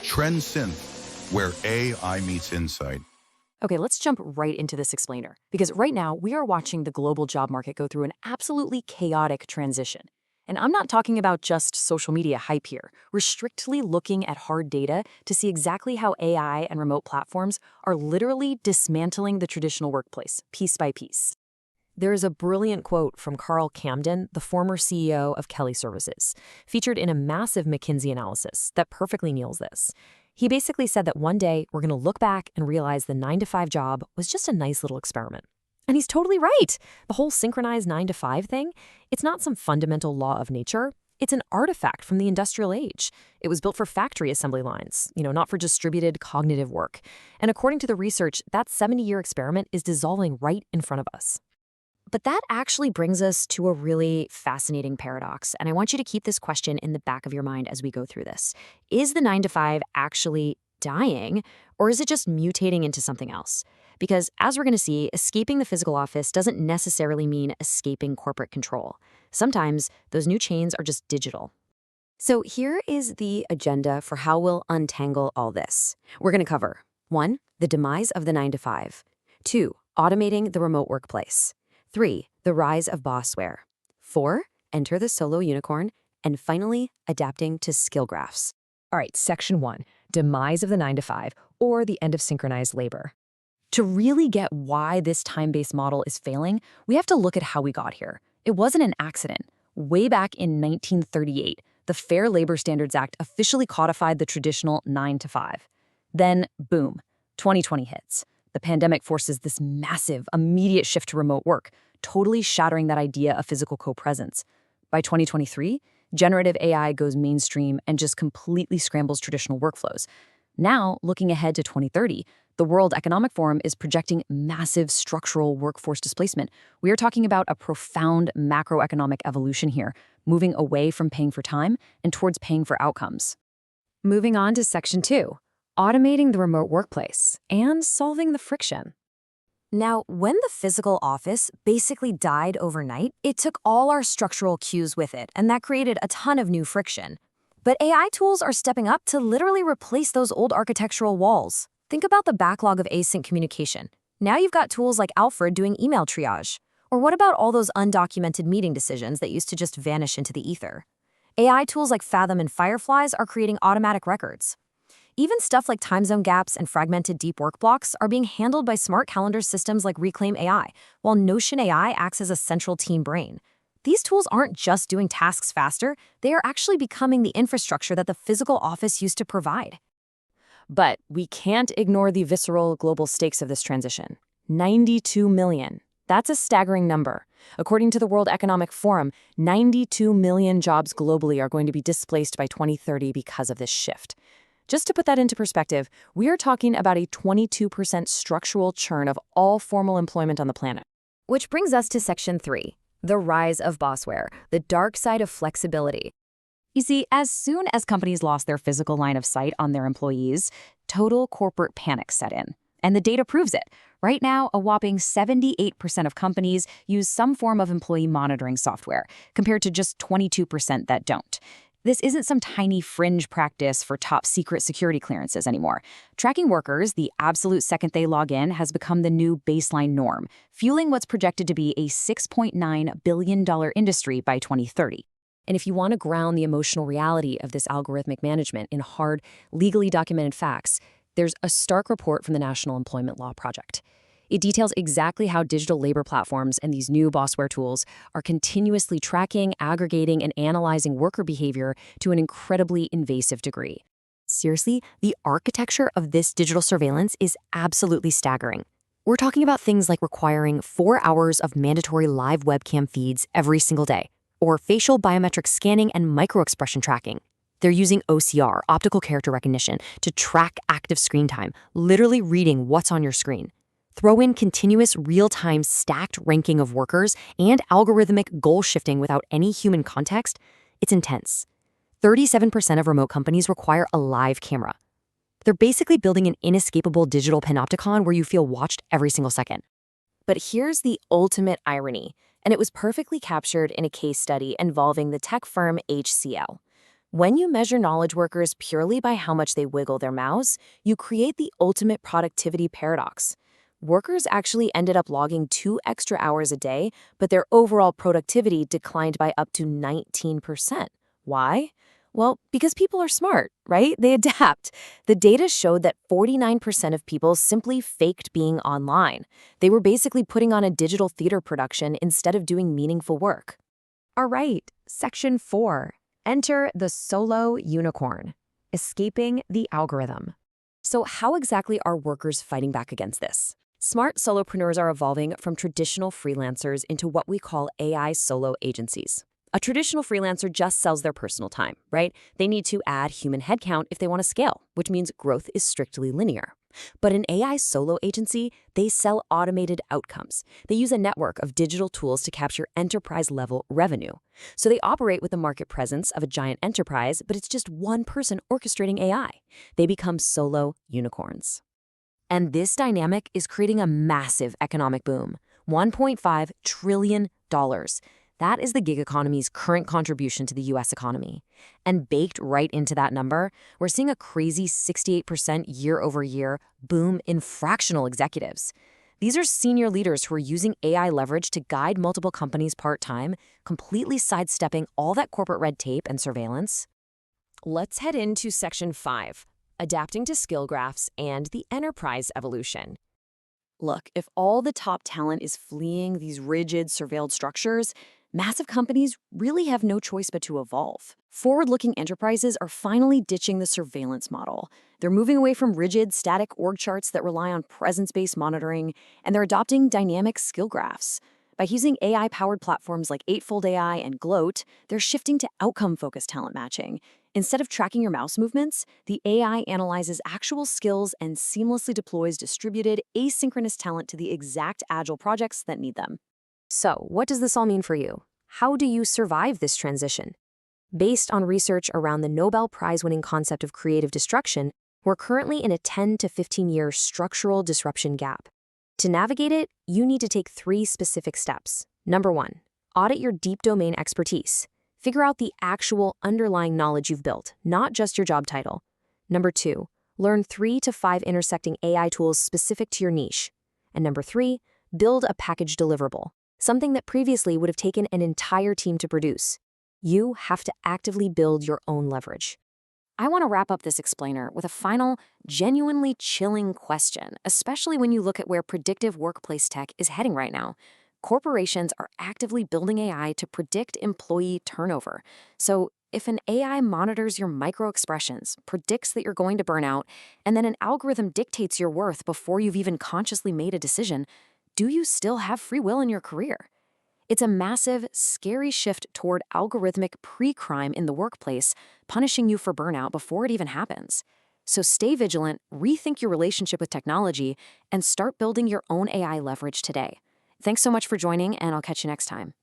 TrendSynth, where AI meets insight. Okay, let's jump right into this explainer, because right now we are watching the global job market go through an absolutely chaotic transition. And I'm not talking about just social media hype here. We're strictly looking at hard data to see exactly how AI and remote platforms are literally dismantling the traditional workplace, piece by piece. There is a brilliant quote from Carl Camden, the former CEO of Kelly Services, featured in a massive McKinsey analysis that perfectly nails this. He basically said that one day we're going to look back and realize the 9-to-5 job was just a nice little experiment. And he's totally right. The whole synchronized 9-to-5 thing, it's not some fundamental law of nature. It's an artifact from the industrial age. It was built for factory assembly lines, not for distributed cognitive work. And according to the research, that 70-year experiment is dissolving right in front of us. But that actually brings us to a really fascinating paradox, and I want you to keep this question in the back of your mind as we go through this. Is the 9-to-5 actually dying, or is it just mutating into something else? Because as we're going to see, escaping the physical office doesn't necessarily mean escaping corporate control. Sometimes those new chains are just digital. So here is the agenda for how we'll untangle all this. We're going to cover 1. The demise of the 9-to-5. 2. Automating the remote workplace. 3. The rise of bossware. 4. Enter the solo unicorn. And finally, adapting to skill graphs. All right, section 1, demise of the 9-to-5, or the end of synchronized labor. To really get why this time-based model is failing, we have to look at how we got here. It wasn't an accident. Way back in 1938, the Fair Labor Standards Act officially codified the traditional 9-to-5. Then, boom, 2020 hits. The pandemic forces this massive, immediate shift to remote work, totally shattering that idea of physical co-presence. By 2023, generative AI goes mainstream and just completely scrambles traditional workflows. Now, looking ahead to 2030, the World Economic Forum is projecting massive structural workforce displacement. We are talking about a profound macroeconomic evolution here, moving away from paying for time and towards paying for outcomes. Moving on to section 2. Automating the remote workplace and solving the friction. Now, when the physical office basically died overnight, it took all our structural cues with it, and that created a ton of new friction. But AI tools are stepping up to literally replace those old architectural walls. Think about the backlog of async communication. Now you've got tools like Alfred doing email triage. Or what about all those undocumented meeting decisions that used to just vanish into the ether? AI tools like Fathom and Fireflies are creating automatic records. Even stuff like time zone gaps and fragmented deep work blocks are being handled by smart calendar systems like Reclaim AI, while Notion AI acts as a central team brain. These tools aren't just doing tasks faster, they are actually becoming the infrastructure that the physical office used to provide. But we can't ignore the visceral global stakes of this transition. 92 million. That's a staggering number. According to the World Economic Forum, 92 million jobs globally are going to be displaced by 2030 because of this shift. Just to put that into perspective, we are talking about a 22% structural churn of all formal employment on the planet. Which brings us to section 3, the rise of bossware, the dark side of flexibility. You see, as soon as companies lost their physical line of sight on their employees, total corporate panic set in. And the data proves it. Right now, a whopping 78% of companies use some form of employee monitoring software, compared to just 22% that don't. This isn't some tiny fringe practice for top secret security clearances anymore. Tracking workers the absolute second they log in has become the new baseline norm, fueling what's projected to be a $6.9 billion industry by 2030. And if you want to ground the emotional reality of this algorithmic management in hard, legally documented facts, there's a stark report from the National Employment Law Project. It details exactly how digital labor platforms and these new bossware tools are continuously tracking, aggregating, and analyzing worker behavior to an incredibly invasive degree. Seriously, the architecture of this digital surveillance is absolutely staggering. We're talking about things like requiring 4 hours of mandatory live webcam feeds every single day, or facial biometric scanning and microexpression tracking. They're using OCR, optical character recognition, to track active screen time, literally reading what's on your screen. Throw in continuous real-time stacked ranking of workers and algorithmic goal shifting without any human context, it's intense. 37% of remote companies require a live camera. They're basically building an inescapable digital panopticon where you feel watched every single second. But here's the ultimate irony, and it was perfectly captured in a case study involving the tech firm HCL. When you measure knowledge workers purely by how much they wiggle their mouths, you create the ultimate productivity paradox. Workers actually ended up logging 2 extra hours a day, but their overall productivity declined by up to 19%. Why? Well, because people are smart, right? They adapt. The data showed that 49% of people simply faked being online. They were basically putting on a digital theater production instead of doing meaningful work. All right, Section 4. Enter the solo unicorn, escaping the algorithm. So how exactly are workers fighting back against this? Smart solopreneurs are evolving from traditional freelancers into what we call AI solo agencies. A traditional freelancer just sells their personal time, right? They need to add human headcount if they want to scale, which means growth is strictly linear. But an AI solo agency, they sell automated outcomes. They use a network of digital tools to capture enterprise-level revenue. So they operate with the market presence of a giant enterprise, but it's just one person orchestrating AI. They become solo unicorns. And this dynamic is creating a massive economic boom, $1.5 trillion. That is the gig economy's current contribution to the US economy. And baked right into that number, we're seeing a crazy 68% year-over-year boom in fractional executives. These are senior leaders who are using AI leverage to guide multiple companies part-time, completely sidestepping all that corporate red tape and surveillance. Let's head into Section 5, adapting to skill graphs and the enterprise evolution. Look, if all the top talent is fleeing these rigid, surveilled structures, massive companies really have no choice but to evolve. Forward-looking enterprises are finally ditching the surveillance model. They're moving away from rigid, static org charts that rely on presence-based monitoring, and they're adopting dynamic skill graphs. By using AI-powered platforms like Eightfold AI and Gloat, they're shifting to outcome-focused talent matching. Instead of tracking your mouse movements, the AI analyzes actual skills and seamlessly deploys distributed, asynchronous talent to the exact agile projects that need them. So, what does this all mean for you? How do you survive this transition? Based on research around the Nobel Prize-winning concept of creative destruction, we're currently in a 10 to 15-year structural disruption gap. To navigate it, you need to take 3 specific steps. Number 1, audit your deep domain expertise. Figure out the actual underlying knowledge you've built, not just your job title. Number 2, learn 3 to 5 intersecting AI tools specific to your niche. And number 3, build a package deliverable, something that previously would have taken an entire team to produce. You have to actively build your own leverage. I want to wrap up this explainer with a final, genuinely chilling question, especially when you look at where predictive workplace tech is heading right now. Corporations are actively building AI to predict employee turnover. So if an AI monitors your micro-expressions, predicts that you're going to burn out, and then an algorithm dictates your worth before you've even consciously made a decision, do you still have free will in your career? It's a massive, scary shift toward algorithmic pre-crime in the workplace, punishing you for burnout before it even happens. So stay vigilant, rethink your relationship with technology, and start building your own AI leverage today. Thanks so much for joining, and I'll catch you next time.